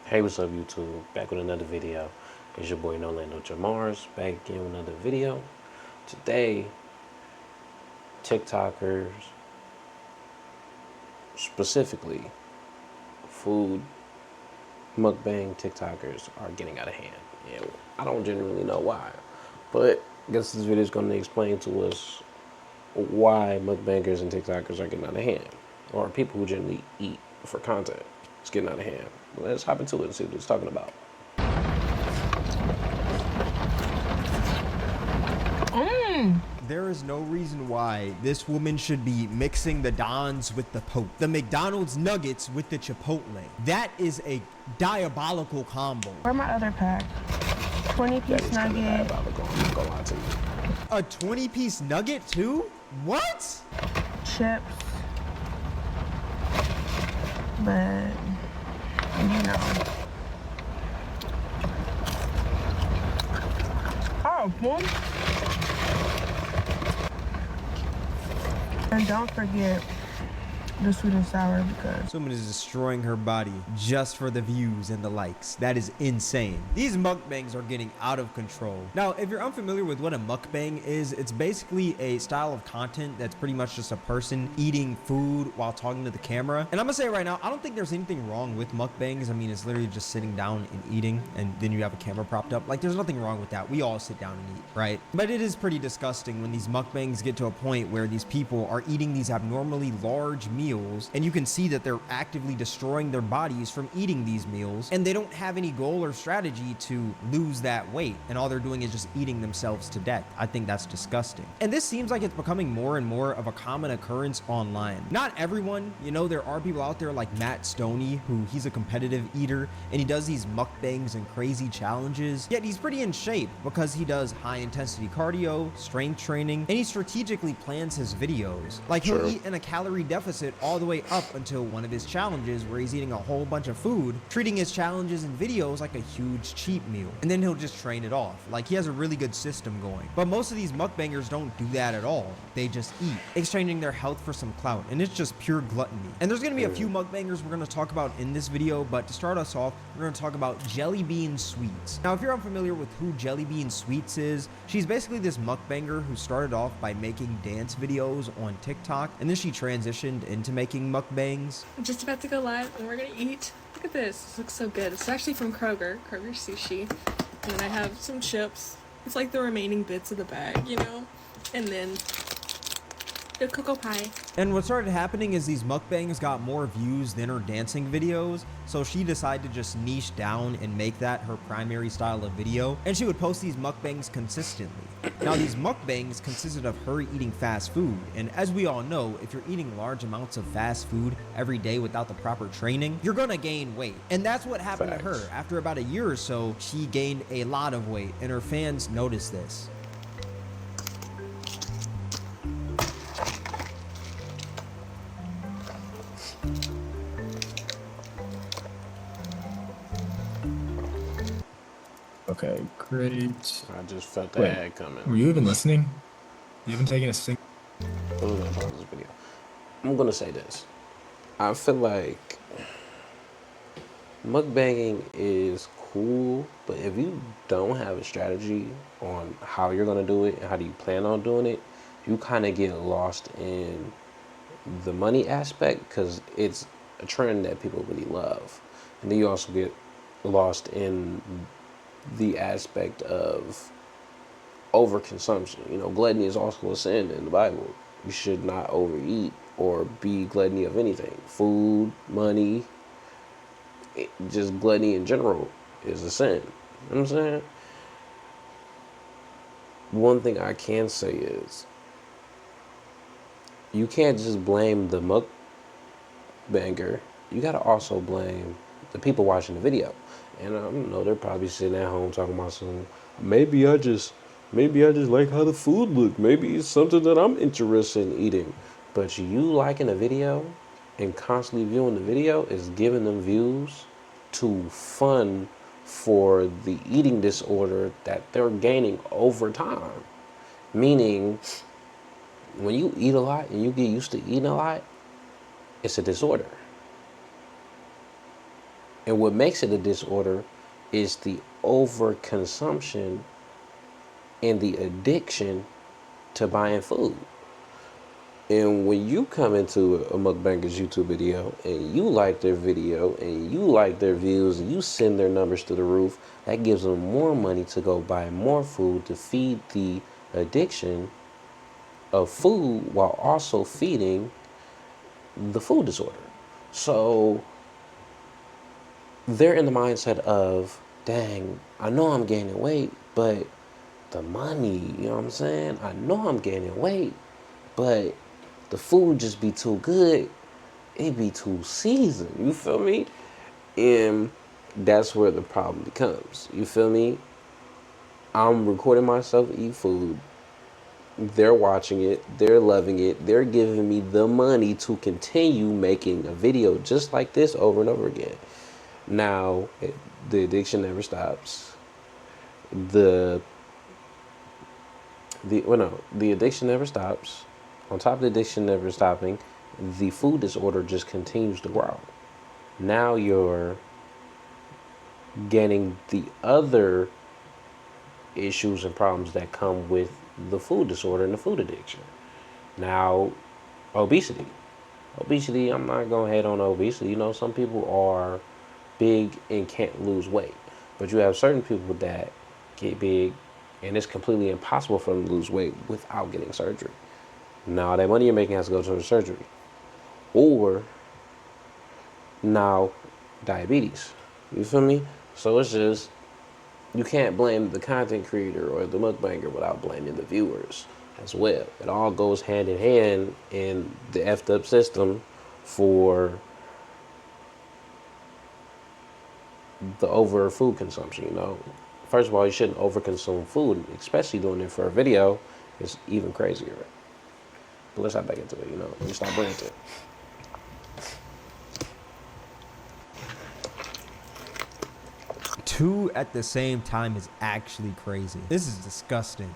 Hey, what's up, YouTube? Back with another video. It's your boy Nolando Jamars, back again with another video. Today, TikTokers, specifically food mukbang TikTokers, are getting out of hand. And I don't genuinely know why, but I guess this video is going to explain to us why mukbangers and TikTokers are getting out of hand, or people who generally eat for content. It's getting out of hand. Let's hop into it and see what it's talking about. There is no reason why this woman should be mixing the Dons with the Pope, the McDonald's nuggets with the Chipotle. That is a diabolical combo. Where my other pack? 20-piece nugget. A 20-piece nugget too? What? Chips. But, you know. Oh, boom. And don't forget the sweet and sour because This woman is destroying her body just for the views and the likes. That is insane. These mukbangs are getting out of control. Now, if you're unfamiliar with what a mukbang is, it's basically a style of content that's pretty much just a person eating food while talking to the camera. And I'm gonna say right now, I don't think there's anything wrong with mukbangs. I mean, it's literally just sitting down and eating, and then you have a camera propped up. Like, there's nothing wrong with that. We all sit down and eat, right? But it is pretty disgusting when these mukbangs get to a point where these people are eating these abnormally large meals, and you can see that they're actively destroying their bodies from eating these meals, and they don't have any goal or strategy to lose that weight, and all they're doing is just eating themselves to death. I think that's disgusting. And this seems like it's becoming more and more of a common occurrence online. Not everyone, you know, there are people out there like Matt Stoney, who he's a competitive eater, and he does these mukbangs and crazy challenges, yet he's pretty in shape because he does high intensity cardio, strength training, and he strategically plans his videos. Like, he'll eat in a calorie deficit all the way up until one of his challenges where he's eating a whole bunch of food, treating his challenges and videos like a huge cheat meal, and then he'll just train it off. Like, he has a really good system going. But most of these mukbangers don't do that at all. They just eat, exchanging their health for some clout, and it's just pure gluttony. And there's gonna be a few mukbangers we're gonna talk about in this video, but to start us off, we're gonna talk about Jelly Bean Sweets. Now, if you're unfamiliar with who Jelly Bean Sweets is, she's basically this mukbanger who started off by making dance videos on TikTok, and then she transitioned into making mukbangs. I'm just about to go live and we're gonna eat. Look at this. This looks so good. It's actually from Kroger sushi. And then I have some chips. It's like the remaining bits of the bag, you know? And then the cocoa pie. And what started happening is these mukbangs got more views than her dancing videos, so she decided to just niche down and make that her primary style of video, and she would post these mukbangs consistently. Now, these mukbangs consisted of her eating fast food, and as we all know, if you're eating large amounts of fast food every day without the proper training, you're gonna gain weight. And that's what happened to her. After about a year or so, she gained a lot of weight, and her fans noticed this. Okay, great. I just felt the Wait, ad coming. Were you even listening? You haven't taken a single. We're gonna pause this video. I'm gonna say this. I feel like mukbanging is cool, but if you don't have a strategy on how you're gonna do it and how do you plan on doing it, you kind of get lost in the money aspect because it's a trend that people really love, and then you also get lost in the aspect of overconsumption. You know, gluttony is also a sin in the Bible. You should not overeat or be gluttony of anything. Food, money, just gluttony in general is a sin. You know what I'm saying? One thing I can say is you can't just blame the mukbanger. You gotta also blame the people watching the video. And I don't know, they're probably sitting at home talking about some, maybe I just like how the food look. Maybe it's something that I'm interested in eating. But you liking a video and constantly viewing the video is giving them views to fund for the eating disorder that they're gaining over time. Meaning, when you eat a lot and you get used to eating a lot, it's a disorder. And what makes it a disorder is the overconsumption and the addiction to buying food. And when you come into a mukbanger's YouTube video and you like their video and you like their views and you send their numbers to the roof, that gives them more money to go buy more food to feed the addiction of food while also feeding the food disorder. So they're in the mindset of, dang, I know I'm gaining weight, but the money, you know what I'm saying? I know I'm gaining weight, but the food just be too good. It be too seasoned, you feel me? And that's where the problem becomes, you feel me? I'm recording myself eat food. They're watching it, they're loving it, they're giving me the money to continue making a video just like this over and over again. Now, the addiction never stops. The addiction never stops. On top of the addiction never stopping, the food disorder just continues to grow. Now you're getting the other issues and problems that come with the food disorder and the food addiction. Now, obesity. Obesity, I'm not going to hate on obesity. You know, some people are big and can't lose weight. But you have certain people that get big and it's completely impossible for them to lose weight without getting surgery. Now, that money you're making has to go to the surgery. Or, now, diabetes. You feel me? So it's just, you can't blame the content creator or the mukbanger without blaming the viewers as well. It all goes hand in hand in the effed up system for the over food consumption, you know. First of all, you shouldn't overconsume food, especially doing it for a video. It's even crazier. But let's hop back into it, you know. Let me stop ranting. Two at the same time is actually crazy. This is disgusting.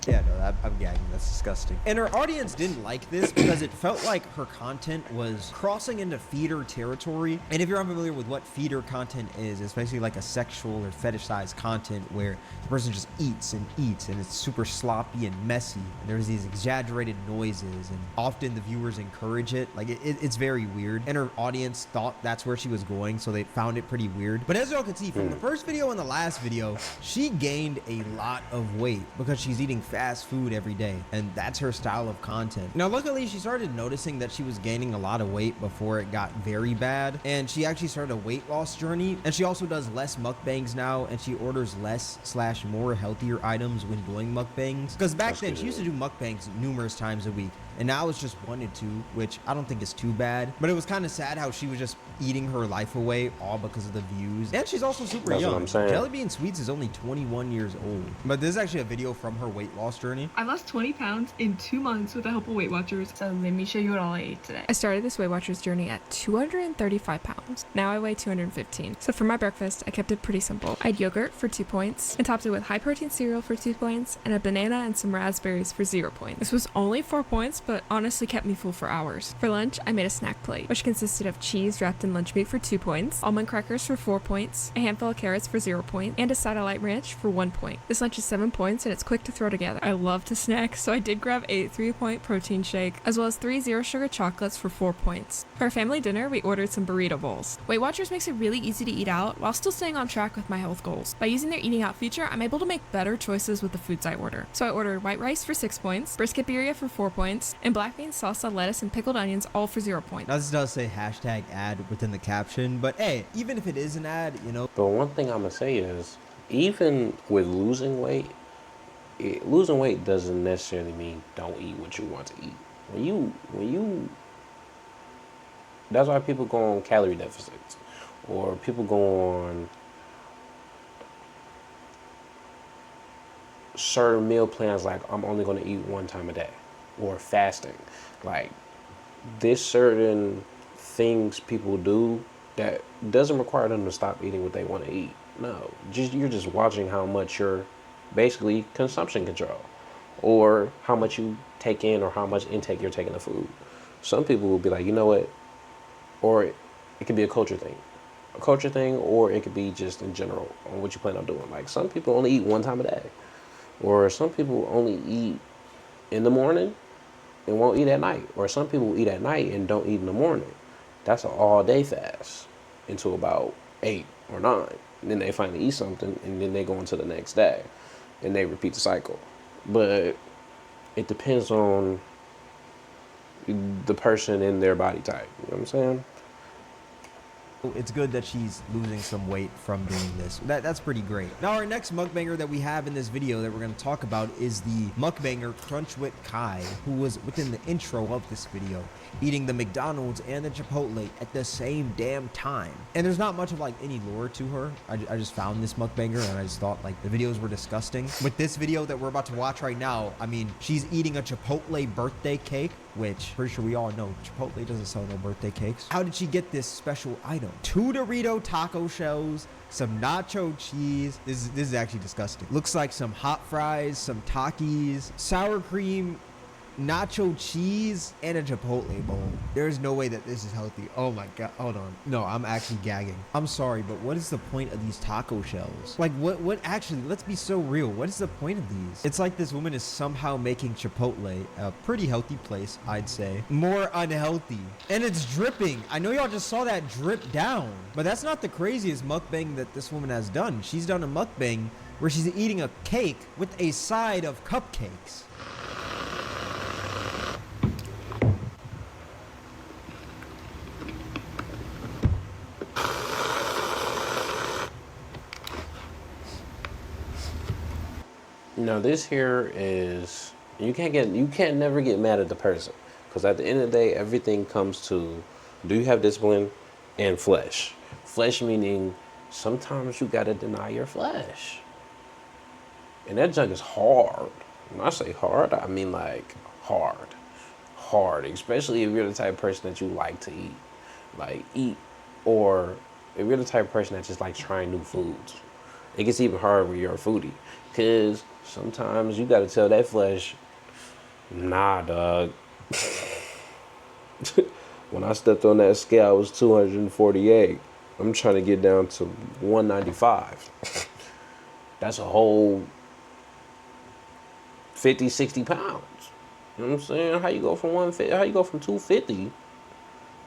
Yeah, no, I'm gagging. That's disgusting. And her audience didn't like this because it felt like her content was crossing into feeder territory. And if you're unfamiliar with what feeder content is, it's basically like a sexual or fetishized content where the person just eats and it's super sloppy and messy. And there's these exaggerated noises and often the viewers encourage it. Like it's very weird. And her audience thought that's where she was going, so they found it pretty weird. But as y'all can see from the first video and the last video, she gained a lot of weight because she's eating fast food every day, and that's her style of content. Now, luckily, she started noticing that she was gaining a lot of weight before it got very bad, and she actually started a weight loss journey, and she also does less mukbangs now, and she orders less/more healthier items when doing mukbangs, because back then she used to do mukbangs numerous times a week, and now it's just 1 to 2, which I don't think is too bad, but it was kind of sad how she was just eating her life away all because of the views. And she's also super That's young. what I'm saying. Jelly Bean Sweets is only 21 years old. But this is actually a video from her weight loss journey. I lost 20 pounds in 2 months with the help of Weight Watchers. So let me show you what all I ate today. I started this Weight Watchers journey at 235 pounds. Now I weigh 215. So for my breakfast, I kept it pretty simple. I had yogurt for 2 points and topped it with high protein cereal for 2 points and a banana and some raspberries for 0 points. This was only 4 points, but honestly kept me full for hours. For lunch, I made a snack plate, which consisted of cheese wrapped in lunch meat for 2 points, almond crackers for 4 points, a handful of carrots for 0 points, and a satellite ranch for 1 point. This lunch is 7 points and it's quick to throw together. I love to snack, so I did grab a 3-point protein shake, as well as 3 zero sugar chocolates for 4 points. For our family dinner, we ordered some burrito bowls. Weight Watchers makes it really easy to eat out while still staying on track with my health goals. By using their eating out feature, I'm able to make better choices with the foods I order. So I ordered white rice for 6 points, brisket birria for 4 points, and black beans, salsa, lettuce, and pickled onions all for 0 points. Now this does say hashtag ad within the caption, but hey, even if it is an ad, you know. But one thing I'm going to say is, even with losing weight, losing weight doesn't necessarily mean don't eat what you want to eat. That's why people go on calorie deficits, or people go on certain meal plans like I'm only going to eat 1 time a day, or fasting. Like, there's certain things people do that doesn't require them to stop eating what they want to eat. No, you're just watching how much you're basically consumption control. or how much you take in or how much intake you're taking of food. Some people will be like, you know what, or it could be a culture thing, or it could be just in general on what you plan on doing. Like some people only eat one time a day, or some people only eat in the morning and won't eat at night, or some people eat at night and don't eat in the morning. That's an all day fast until about 8 or 9. And then they finally eat something, and then they go into the next day, and they repeat the cycle. But it depends on the person and their body type. You know what I'm saying? It's good that she's losing some weight from doing this. That's pretty great. Now, our next mukbanger that we have in this video that we're going to talk about is the mukbanger Crunch with Kai, who was within the intro of this video, eating the McDonald's and the Chipotle at the same damn time. And there's not much of like any lore to her. I just found this mukbanger and I just thought like the videos were disgusting. With this video that we're about to watch right now, I mean, she's eating a Chipotle birthday cake, which pretty sure we all know Chipotle doesn't sell no birthday cakes. How did she get this special item? 2 Dorito taco shells, some nacho cheese. This is actually disgusting. Looks like some hot fries, some Takis, sour cream, nacho cheese, and a Chipotle bowl. There's no way that this is healthy. Oh my god. Hold on. No, I'm actually gagging. I'm sorry, but what is the point of these taco shells? Like what actually, let's be so real. What is the point of these? It's like this woman is somehow making Chipotle, a pretty healthy place, I'd say, more unhealthy. And it's dripping. I know y'all just saw that drip down, but that's not the craziest mukbang that this woman has done. She's done a mukbang where she's eating a cake with a side of cupcakes. Now this here is, you can't never get mad at the person, because at the end of the day, everything comes to, do you have discipline and flesh? Flesh meaning sometimes you gotta deny your flesh, and that junk is hard. When I say hard, I mean like hard, especially if you're the type of person that you like to eat, or if you're the type of person that just likes trying new foods. It gets even harder when you're a foodie, because sometimes you gotta tell that flesh, nah, dog. When I stepped on that scale, I was 248. I'm trying to get down to 195. That's a whole 50, 60 pounds. You know what I'm saying? How you go from 150? How you go from 250?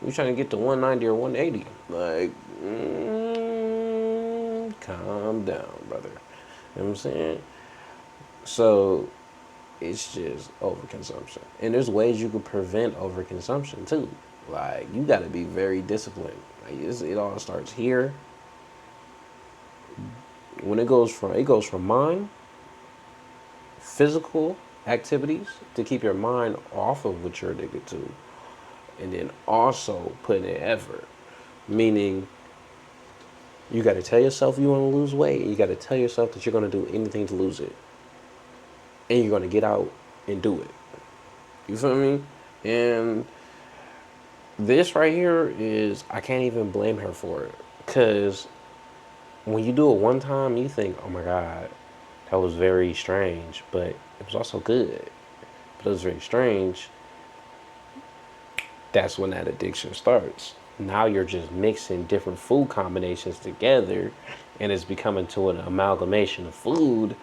You trying to get to 190 or 180? Like, calm down, brother. You know what I'm saying? So it's just overconsumption. And there's ways you can prevent overconsumption too. Like, you got to be very disciplined. Like, it all starts here. When it goes from mind, physical activities to keep your mind off of what you're addicted to, and then also putting in effort. Meaning, you got to tell yourself you want to lose weight, and you got to tell yourself that you're going to do anything to lose it, and you're going to get out and do it. You feel me? And this right here is, I can't even blame her for it, because when you do it one time, you think, oh my God, that was very strange, but it was also good. But it was very strange. That's when that addiction starts. Now you're just mixing different food combinations together, and it's becoming to an amalgamation of food.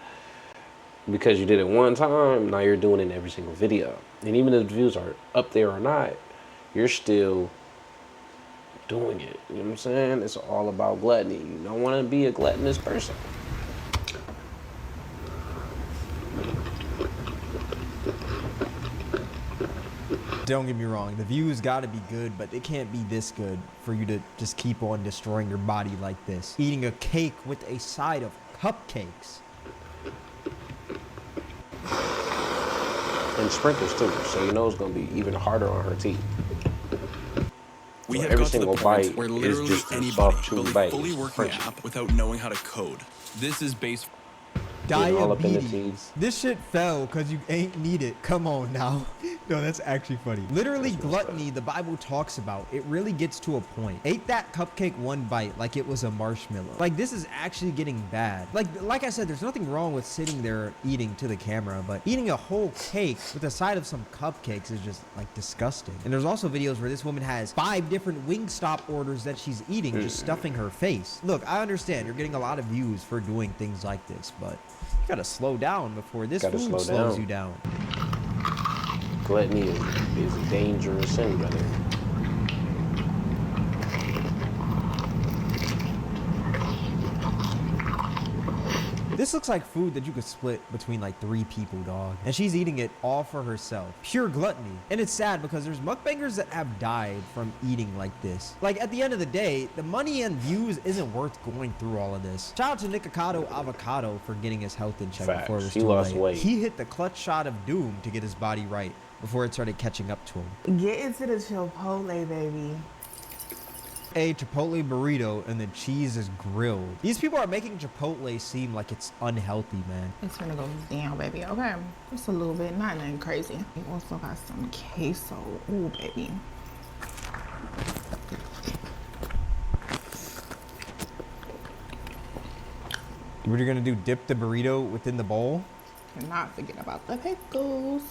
Because you did it one time, now you're doing it in every single video. And even if the views are up there or not, you're still doing it. You know what I'm saying? It's all about gluttony. You don't want to be a gluttonous person. Don't get me wrong, the views gotta be good, but it can't be this good for you to just keep on destroying your body like this. Eating a cake with a side of cupcakes. And sprinkles too, so you know it's gonna be even harder on her teeth. We So have every got to the single point bite where is literally just a anybody soft can chew build a bite. fully It's working crunchy. app without knowing how to code. This is base. Getting all up in the Diabetes. teeth. This shit fell because you ain't need it. Come on now. No, that's actually funny. Literally, gluttony, the Bible talks about, it really gets to a point. Ate that cupcake one bite like it was a marshmallow. Like, this is actually getting bad. Like I said, there's nothing wrong with sitting there eating to the camera, but eating a whole cake with the side of some cupcakes is just, like, disgusting. And there's also videos where this woman has 5 different Wingstop orders that she's eating, just stuffing her face. Look, I understand you're getting a lot of views for doing things like this, but you gotta slow down before this food slows you down. Gluttony is a dangerous sin, brother. This looks like food that you could split between like 3 people, dog. And she's eating it all for herself. Pure gluttony. And it's sad because there's mukbangers that have died from eating like this. Like, at the end of the day, the money and views isn't worth going through all of this. Shout out to Nikocado Avocado for getting his health in check before it was too lost late. weight. He hit the clutch shot of doom to get his body right before it started catching up to him. Get into the Chipotle, baby. A Chipotle burrito and the cheese is grilled. These people are making Chipotle seem like it's unhealthy, man. It's gonna go down, baby. Okay, just a little bit, not nothing crazy. We also got some queso. Ooh, baby. What are you gonna do? Dip the burrito within the bowl? Cannot forget about the pickles.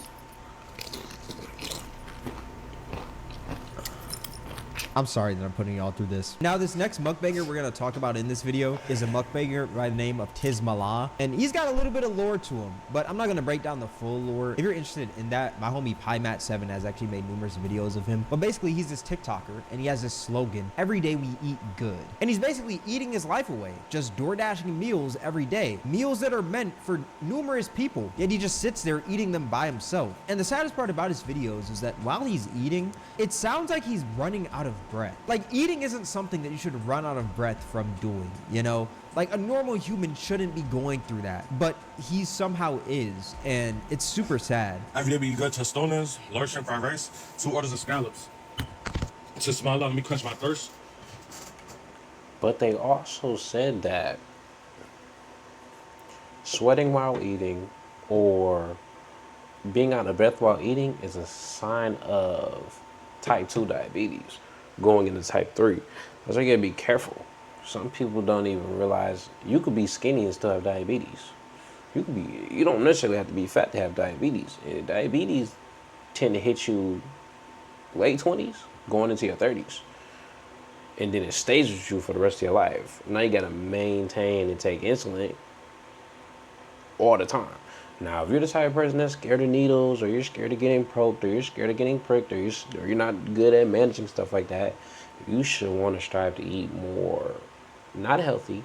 I'm sorry that I'm putting y'all through this. Now, this next mukbanger we're gonna talk about in this video is a mukbanger by the name of Tismala. And he's got a little bit of lore to him, but I'm not gonna break down the full lore. If you're interested in that, my homie PieMat7 has actually made numerous videos of him. But basically, he's this TikToker, and he has this slogan, every day we eat good. And he's basically eating his life away, just DoorDashing meals every day. Meals that are meant for numerous people, yet he just sits there eating them by himself. And the saddest part about his videos is that while he's eating, it sounds like he's running out of breath. Like, eating isn't something that you should run out of breath from doing, you know? Like, a normal human shouldn't be going through that, but he somehow is, and it's super sad. Every day we got tostones, large shrimp fried rice, 2 orders of scallops. To smile, let me quench my thirst. But they also said that sweating while eating or being out of breath while eating is a sign of type 2 diabetes going into type 3. So you gotta be careful. Some people don't even realize you could be skinny and still have diabetes. You don't necessarily have to be fat to have diabetes. Diabetes tend to hit you late 20s, going into your 30s. And then it stays with you for the rest of your life. Now you gotta maintain and take insulin all the time. Now, if you're the type of person that's scared of needles, or you're scared of getting poked, or you're scared of getting pricked, or you're not good at managing stuff like that, you should want to strive to eat more, not healthy,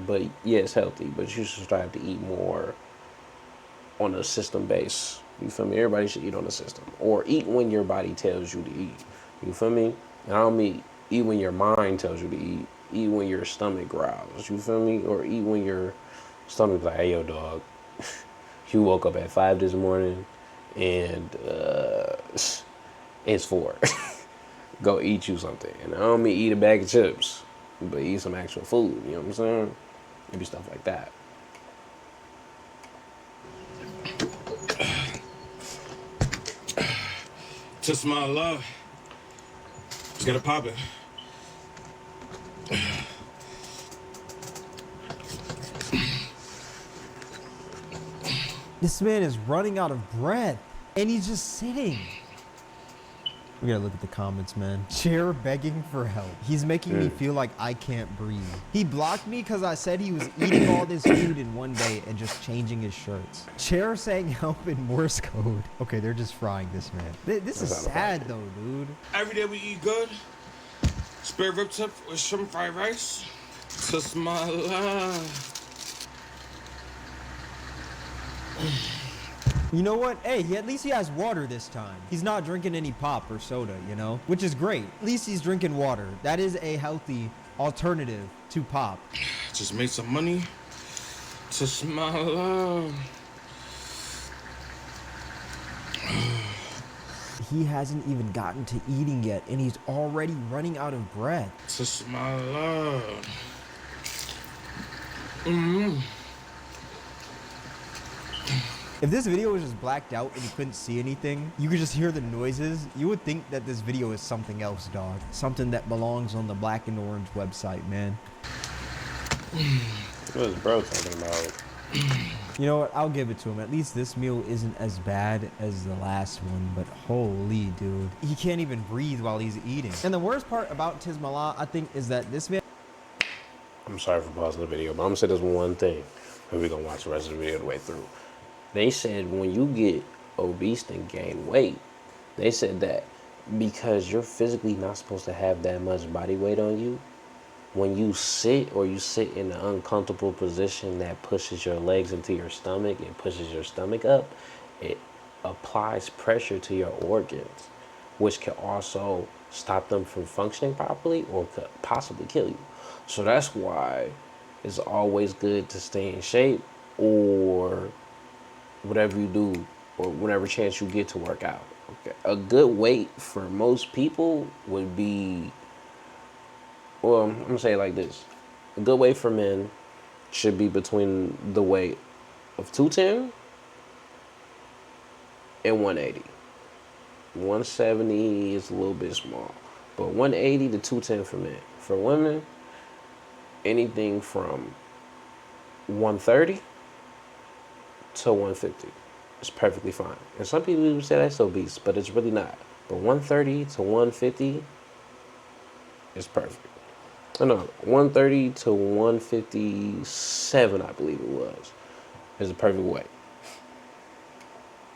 but yes, healthy, but you should strive to eat more on a system base. You feel me? Everybody should eat on a system, or eat when your body tells you to eat. You feel me? And I don't mean eat when your mind tells you to eat. Eat when your stomach growls. You feel me? Or eat when your stomach's like, hey, yo, dog. You woke up at 5 this morning and it's 4. Go eat you something. And I don't mean eat a bag of chips, but eat some actual food. You know what I'm saying? Maybe stuff like that. To smile, love. Just gotta pop it. This man is running out of breath, and he's just sitting. We gotta look at the comments, man. Chair begging for help. He's making me feel like I can't breathe. He blocked me because I said he was eating all this food in one day and just changing his shirts. Chair saying help in Morse code. Okay, they're just frying this man. This is sad though, dude. Every day we eat good. Spare rib tip with shrimp fried rice. To smile. You know what? Hey, at least he has water this time. He's not drinking any pop or soda, you know? Which is great. At least he's drinking water. That is a healthy alternative to pop. Just made some money. To smile. He hasn't even gotten to eating yet, and he's already running out of breath. To smile. If this video was just blacked out and you couldn't see anything, you could just hear the noises, you would think that this video is something else, dog. Something that belongs on the Black and Orange website, man. What was bro talking about? You know what? I'll give it to him. At least this meal isn't as bad as the last one, but holy dude. He can't even breathe while he's eating. And the worst part about Tismallah, I think, is that this man... I'm sorry for pausing the video, but I'm gonna say this one thing, and we're gonna watch the rest of the video the way through. They said when you get obese and gain weight, they said that because you're physically not supposed to have that much body weight on you, when you sit or you sit in an uncomfortable position that pushes your legs into your stomach and pushes your stomach up, it applies pressure to your organs, which can also stop them from functioning properly or could possibly kill you. So that's why it's always good to stay in shape, or whatever you do, or whenever chance you get to work out. Okay. A good weight for most people would be, well, I'm gonna say it like this. A good weight for men should be between the weight of 210 and 180. 170 is a little bit small, but 180 to 210 for men. For women, anything from 130 to 150 is perfectly fine. And some people would say that's obese, but it's really not. But 130 to 150 is perfect. No, 130 to 157, I believe it was, is the perfect weight.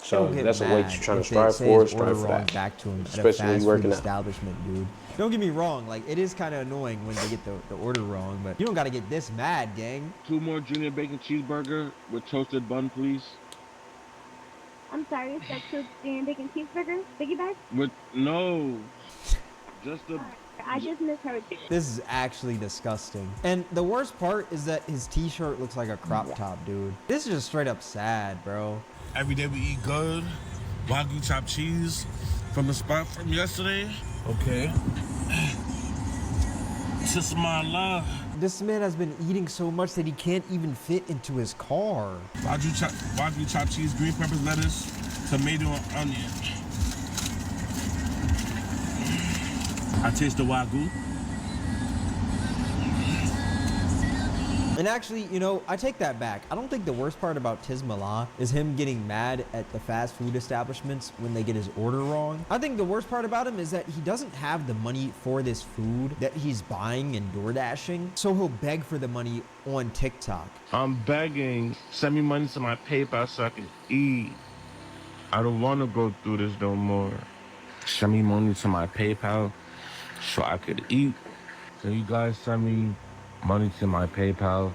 So that's a weight you're trying to strive for. Strive for that. Back to him Especially at a fast when you're food working out. establishment, dude. Don't get me wrong, like it is kind of annoying when they get the order wrong, but you don't gotta get this mad, gang. 2 more junior bacon cheeseburger with toasted bun, please. I'm sorry, is that two junior bacon cheeseburger? Biggie bag? With no, just the. I just misheard you. This is actually disgusting. And the worst part is that his t-shirt looks like a crop top, dude. This is just straight up sad, bro. Every day we eat good. Wagyu chopped cheese from the spot from yesterday. Okay. Tismallah. This man has been eating so much that he can't even fit into his car. Wagyu chopped cheese, green peppers, lettuce, tomato, and onion. I taste the Wagyu. And actually, you know, I take that back. I don't think the worst part about Tismallah is him getting mad at the fast food establishments when they get his order wrong. I think the worst part about him is that he doesn't have the money for this food that he's buying and door dashing, so he'll beg for the money on TikTok. I'm begging. Send me money to my PayPal so I can eat. I don't want to go through this no more. Send me money to my PayPal so I could eat. Can you guys send me money to my PayPal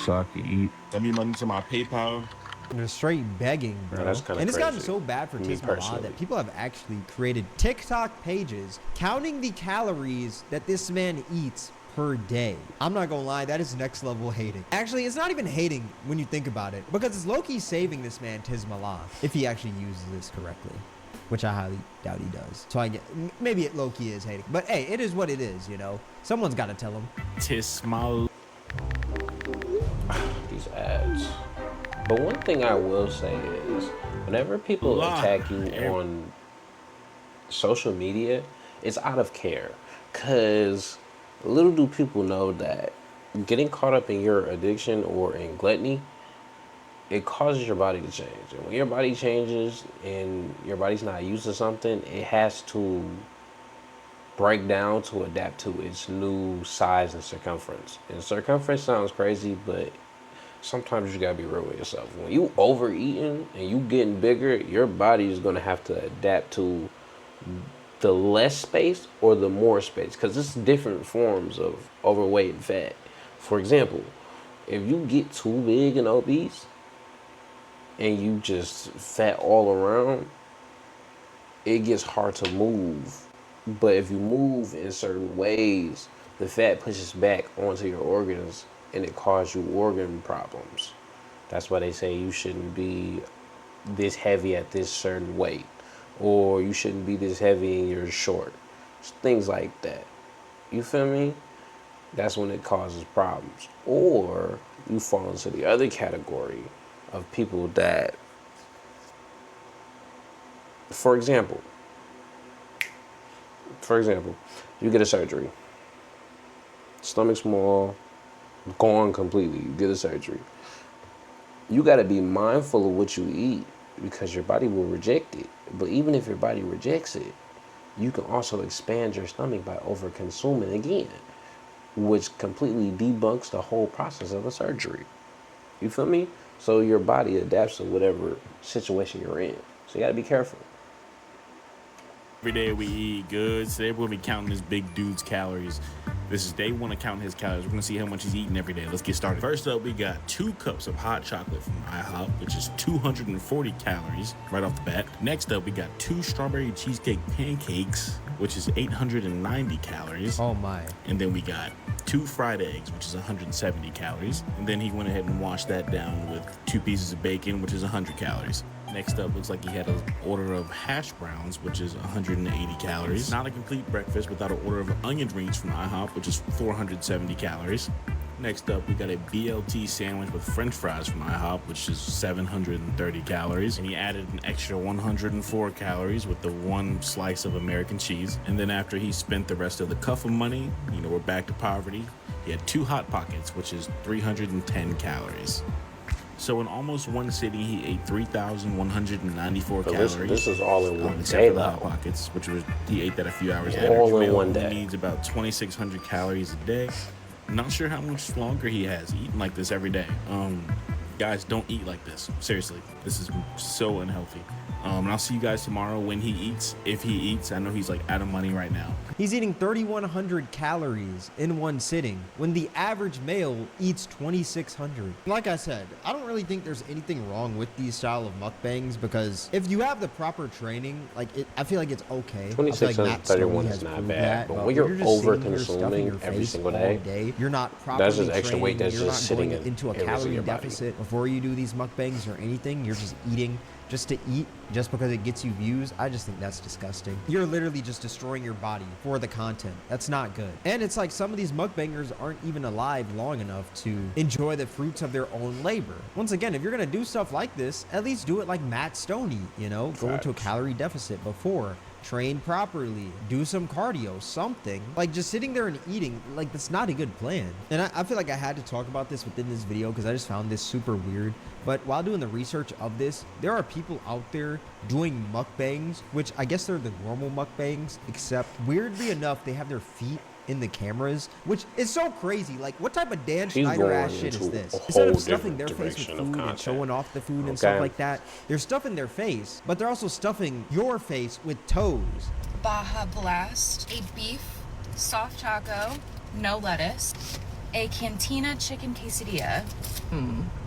so I can eat? Send me money to my PayPal. They're straight begging, bro. Yeah, that's kinda and it's gotten crazy. so bad for Me Tismallah personally. that people have actually created TikTok pages counting the calories that this man eats per day. I'm not gonna lie, that is next level hating. Actually, it's not even hating when you think about it, because it's low-key saving this man Tismallah if he actually uses this correctly, which I highly doubt he does. So I get, maybe it low-key is hating, but hey, it is what it is, you know. Someone's got to tell him. Tismallah. These ads. But one thing I will say is, whenever people attack you on social media, it's out of care. Because little do people know that getting caught up in your addiction or in gluttony, it causes your body to change. And when your body changes and your body's not used to something, it has to break down to adapt to its new size and circumference. And circumference sounds crazy, but sometimes you gotta be real with yourself. When you overeating and you getting bigger, your body is gonna have to adapt to the less space or the more space, because it's different forms of overweight and fat. For example, if you get too big and obese and you just fat all around, it gets hard to move. But if you move in certain ways, the fat pushes back onto your organs and it causes you organ problems. That's why they say you shouldn't be this heavy at this certain weight, or you shouldn't be this heavy and you're short. Things like that. You feel me? that's when it causes problems. Or you fall into the other category of people that, for example, you get a surgery, stomach small, gone completely, you get a surgery. You got to be mindful of what you eat because your body will reject it. But even if your body rejects it, you can also expand your stomach by over consuming again, which completely debunks the whole process of the surgery. You feel me? So your body adapts to whatever situation you're in. So you gotta be careful. Every day we eat good. Today we're gonna be counting this big dude's calories. This is day one of counting his calories. We're gonna see how much he's eating every day. Let's get started. First up, we got 2 cups of hot chocolate from IHOP, which is 240 calories right off the bat. Next up, we got 2 strawberry cheesecake pancakes, which is 890 calories. Oh my. And then we got 2 fried eggs, which is 170 calories. And then he went ahead and washed that down with 2 pieces of bacon, which is 100 calories. Next up, looks like he had an order of hash browns, which is 180 calories. Not a complete breakfast without an order of onion rings from IHOP, which is 470 calories. Next up, we got a BLT sandwich with french fries from IHOP, which is 730 calories. And he added an extra 104 calories with the 1 slice of American cheese. And then after he spent the rest of the cuff of money, we're back to poverty. He had 2 Hot Pockets, which is 310 calories. So in almost one sitting, he ate 3,194 calories. This is all in one except day, for the though. Hot Pockets, which was he ate that a few hours Yeah, later. all in one day. He needs about 2,600 calories a day. Not sure how much longer he has eating like this every day. Guys, don't eat like this. Seriously, this is so unhealthy. And I'll see you guys tomorrow when he eats. If he eats, I know he's like out of money right now. He's eating 3,100 calories in one sitting when the average male eats 2,600. Like I said, I don't really think there's anything wrong with these style of mukbangs because if you have the proper training, I feel like it's okay. 2,631 is not bad, but when you're over consuming every single day, you're not properly that's just extra weight that's you're just not sitting going into a calorie deficit before you do these mukbangs or anything. You're just eating just to eat, just because it gets you views. I just think that's disgusting. You're literally just destroying your body for the content. That's not good. And it's like some of these mukbangers aren't even alive long enough to enjoy the fruits of their own labor. Once again, if you're gonna do stuff like this, at least do it like Matt Stoney, go into a calorie deficit before. Train properly, do some cardio, something. Like just sitting there and eating, like that's not a good plan. And I feel like I had to talk about this within this video because I just found this super weird. But while doing the research of this, there are people out there doing mukbangs, which I guess they're the normal mukbangs, except weirdly enough, they have their feet in the cameras, which is so crazy. Like, what type of Dan Schneider ass shit is this? Instead of stuffing their face with food and showing off the food and stuff like that, they're stuffing their face, but they're also stuffing your face with toes. Baja Blast, a beef soft taco, no lettuce, a cantina chicken quesadilla.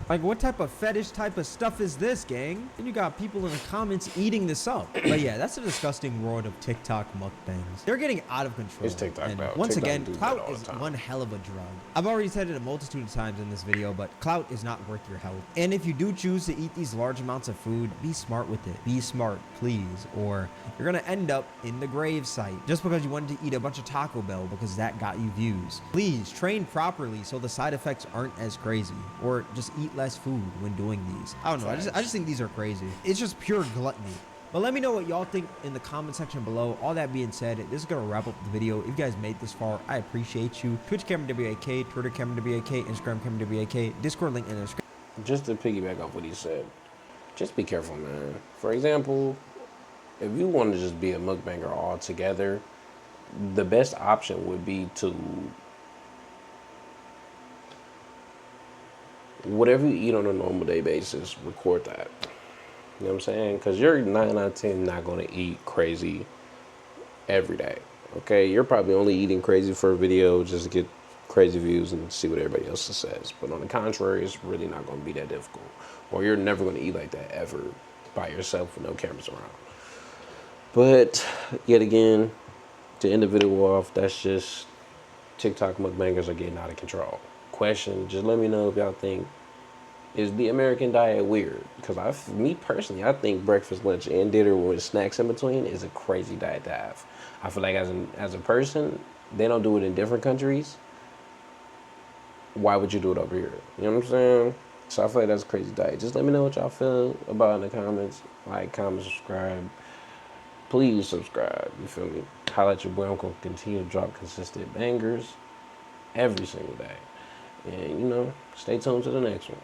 Like, what type of fetish type of stuff is this, gang? And you got people in the comments eating this up. But yeah, that's a disgusting world of TikTok mukbangs. They're getting out of control. It's TikTok, and bro. once TikTok again, clout is one hell of a drug. I've already said it a multitude of times in this video, but clout is not worth your health. And if you do choose to eat these large amounts of food, be smart with it. Be smart, please. Or you're gonna end up in the grave site just because you wanted to eat a bunch of Taco Bell because that got you views. Please train properly so the side effects aren't as crazy. Or just eat less food when doing these. I don't know. I just think these are crazy. It's just pure gluttony. But let me know what y'all think in the comment section below. All that being said, this is gonna wrap up the video. If you guys made this far, I appreciate you. Twitch Cameron WAK, Twitter Cameron WAK, Instagram Cameron WAK, Discord link in the description. Just to piggyback off what he said, just be careful, man. For example, if you want to just be a mukbanger altogether, the best option would be to whatever you eat on a normal day basis, record that. You know what I'm saying? Because you're 9 out of 10 not going to eat crazy every day. Okay? You're probably only eating crazy for a video just to get crazy views and see what everybody else says. But on the contrary, it's really not going to be that difficult. Or you're never going to eat like that ever by yourself with no cameras around. But yet again, to end the video off, that's just TikTok mukbangers are getting out of control. Question, just let me know if y'all think, is the American diet weird? Because me personally, I think breakfast, lunch, and dinner with snacks in between is a crazy diet to have. I feel like as a person, they don't do it in different countries, why would you do it over here? You know what I'm saying? So I feel like that's a crazy diet. Just let me know what y'all feel about in the comments. Like, comment, subscribe. Please subscribe. You feel me? Highlight your boy. I'm gonna continue to drop consistent bangers every single day. And stay tuned to the next one.